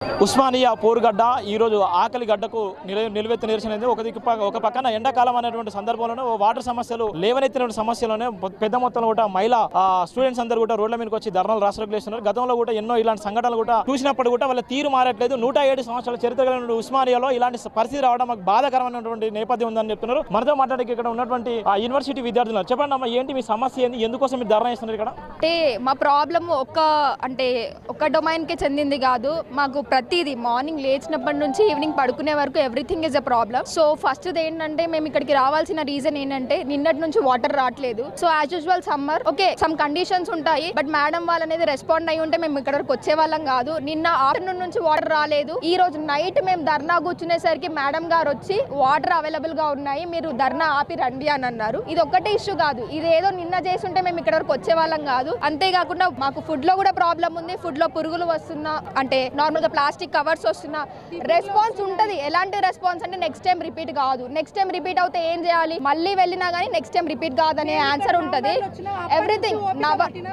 ఉస్మానియా పోరుగడ్డ ఈరోజు ఆకలి గడ్డకు నిలువెత్తు నిరసనైంది. ఒక పక్కన ఎండాకాలం అనేటువంటి సందర్భంలోనే వాటర్ సమస్యలు లేవనెత్తిన సమస్యలోనే పెద్ద మొత్తంలో కూడా మహిళా స్టూడెంట్స్ అందరూ కూడా రోడ్ల మీదకి వచ్చి ధర్నాలు రాష్ట్రాలకు చేస్తున్నారు. గతంలో కూడా ఎన్నో ఇలాంటి సంఘటనలు కూడా చూసినప్పుడు కూడా వాళ్ళ తీరు మారట్లేదు. 107 సంవత్సరాల చరిత్ర కలిగిన ఉస్మానియాలో ఇలాంటి పరిస్థితి రావడం మాకు బాధాకరమైనటువంటి నేపథ్యం ఉందని చెప్తున్నారు. మనతో మాట్లాడడానికి ఇక్కడ ఉన్నటువంటి యూనివర్సిటీ విద్యార్థులు చెప్పండి అమ్మా, ఏంటి మీ సమస్య ఏంది, ఎందుకోసం మీరు ధర్నా చేస్తున్నారు ఇక్కడ? అంటే మా ప్రాబ్లం ఒక డొమైన్కి చెందింది కాదు. మాకు ప్రతిదీ మార్నింగ్ లేచినప్పటి నుంచి ఈవినింగ్ పడుకునే వరకు everything is a problem. So first ఏంటంటే మేము ఇక్కడికి రావాల్సిన రీజన్ ఏంటంటే నిన్నటి నుంచి వాటర్ రావట్లేదు. So as usual summer okay some conditions ఉంటాయి, బట్ మేడం వాళ్ళు అనేది రెస్పాండ్ అయ్యి ఉంటే మేము ఇక్కడ వరకు వచ్చే వాళ్ళం కాదు. నిన్న ఆఫ్టర్నూన్ నుంచి వాటర్ రాలేదు. ఈ రోజు నైట్ మేము ధర్నా కూర్చునేసరికి మేడం గారు వచ్చి వాటర్ అవైలబుల్ గా ఉన్నాయి, మీరు ధర్నా ఆపి రండి అని అన్నారు. ఇది ఒక్కటే ఇష్యూ కాదు, ఇదేదో నిన్న చేసి ఉంటే మేము ఇక్కడ వరకు వచ్చే వాళ్ళం కాదు. అంతేకాకుండా మాకు ఫుడ్ లో కూడా ప్రాబ్లం ఉంది. ఫుడ్ లో పురుగులు వస్తున్నా, అంటే నార్మల్ గా ప్లాస్టిక్ కవర్స్ వస్తున్నా రెస్పాన్స్ ఉంటది. ఎలాంటి రెస్పాన్స్ అంటే నెక్స్ట్ టైం రిపీట్ కాదు. నెక్స్ట్ టైం రిపీట్ అవుతే ఏం చేయాలి, మళ్ళీ వెళ్ళినా కానీ నెక్స్ట్ టైం రిపీట్ కాదనే ఆన్సర్ ఉంటది. ఎవ్రీథింగ్